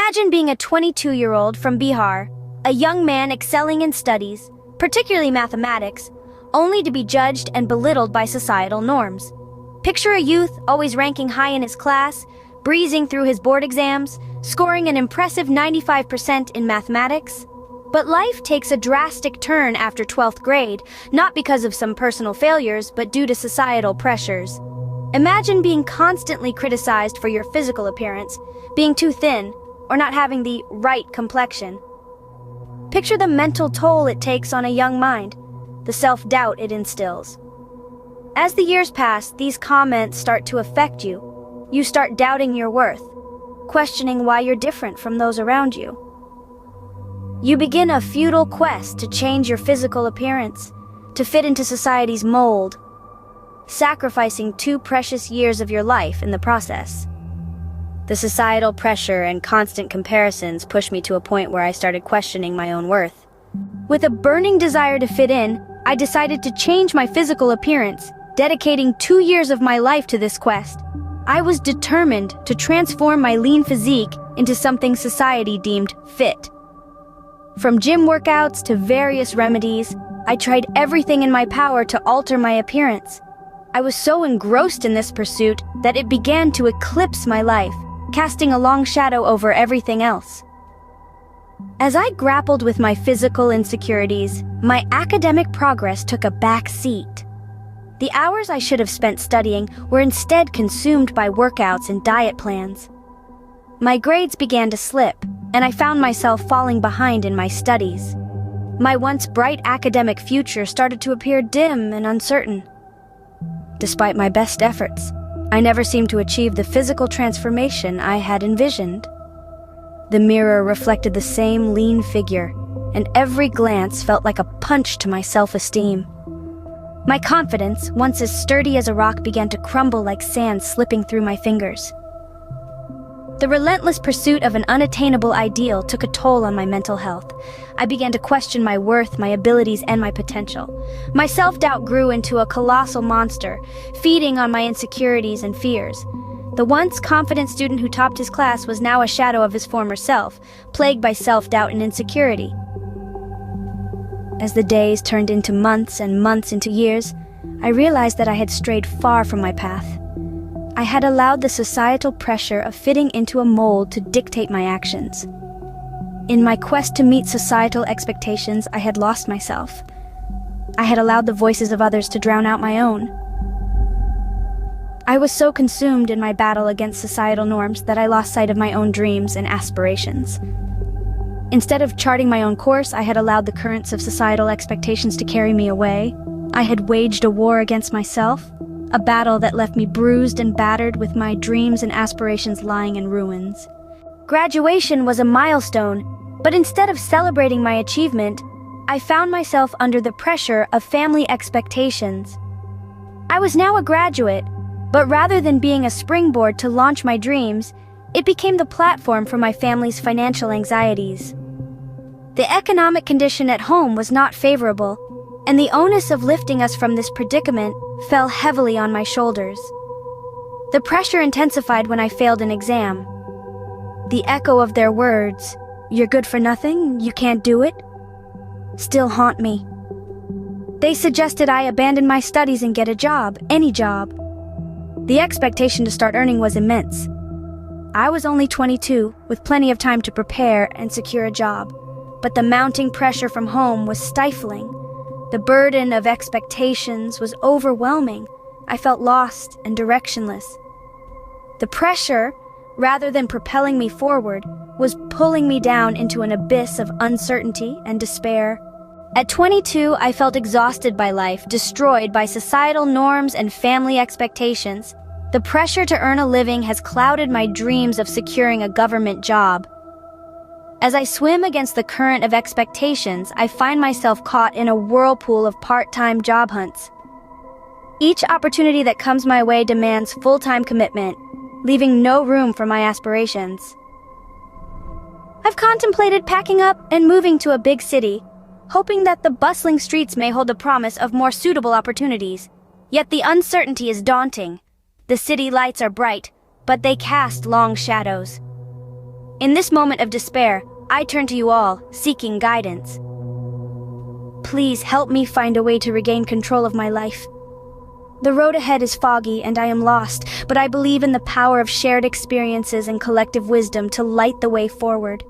Imagine being a 22-year-old from Bihar, a young man excelling in studies, particularly mathematics, only to be judged and belittled by societal norms. Picture a youth always ranking high in his class, breezing through his board exams, scoring an impressive 95% in mathematics. But life takes a drastic turn after 12th grade, not because of some personal failures, but due to societal pressures. Imagine being constantly criticized for your physical appearance, being too thin, or not having the right complexion. Picture the mental toll it takes on a young mind, the self-doubt it instills. As the years pass, these comments start to affect you. You start doubting your worth, questioning why you're different from those around you. You begin a futile quest to change your physical appearance, to fit into society's mold, sacrificing 2 precious years of your life in the process. The societal pressure and constant comparisons pushed me to a point where I started questioning my own worth. With a burning desire to fit in, I decided to change my physical appearance, dedicating 2 years of my life to this quest. I was determined to transform my lean physique into something society deemed fit. From gym workouts to various remedies, I tried everything in my power to alter my appearance. I was so engrossed in this pursuit that it began to eclipse my life, casting a long shadow over everything else. As I grappled with my physical insecurities, my academic progress took a back seat. The hours I should have spent studying were instead consumed by workouts and diet plans. My grades began to slip, and I found myself falling behind in my studies. My once bright academic future started to appear dim and uncertain. Despite my best efforts, I never seemed to achieve the physical transformation I had envisioned. The mirror reflected the same lean figure, and every glance felt like a punch to my self-esteem. My confidence, once as sturdy as a rock, began to crumble like sand slipping through my fingers. The relentless pursuit of an unattainable ideal took a toll on my mental health. I began to question my worth, my abilities, and my potential. My self-doubt grew into a colossal monster, feeding on my insecurities and fears. The once confident student who topped his class was now a shadow of his former self, plagued by self-doubt and insecurity. As the days turned into months and months into years, I realized that I had strayed far from my path. I had allowed the societal pressure of fitting into a mold to dictate my actions. In my quest to meet societal expectations, I had lost myself. I had allowed the voices of others to drown out my own. I was so consumed in my battle against societal norms that I lost sight of my own dreams and aspirations. Instead of charting my own course, I had allowed the currents of societal expectations to carry me away. I had waged a war against myself, a battle that left me bruised and battered with my dreams and aspirations lying in ruins. Graduation was a milestone, but instead of celebrating my achievement, I found myself under the pressure of family expectations. I was now a graduate, but rather than being a springboard to launch my dreams, it became the platform for my family's financial anxieties. The economic condition at home was not favorable, and the onus of lifting us from this predicament fell heavily on my shoulders. The pressure intensified when I failed an exam. The echo of their words, "You're good for nothing, you can't do it," still haunt me. They suggested I abandon my studies and get a job, any job. The expectation to start earning was immense. I was only 22, with plenty of time to prepare and secure a job, but the mounting pressure from home was stifling. The burden of expectations was overwhelming. I felt lost and directionless. The pressure, rather than propelling me forward, was pulling me down into an abyss of uncertainty and despair. At 22, I felt exhausted by life, destroyed by societal norms and family expectations. The pressure to earn a living has clouded my dreams of securing a government job. As I swim against the current of expectations, I find myself caught in a whirlpool of part-time job hunts. Each opportunity that comes my way demands full-time commitment, leaving no room for my aspirations. I've contemplated packing up and moving to a big city, hoping that the bustling streets may hold the promise of more suitable opportunities. Yet the uncertainty is daunting. The city lights are bright, but they cast long shadows. In this moment of despair, I turn to you all, seeking guidance. Please help me find a way to regain control of my life. The road ahead is foggy and I am lost, but I believe in the power of shared experiences and collective wisdom to light the way forward.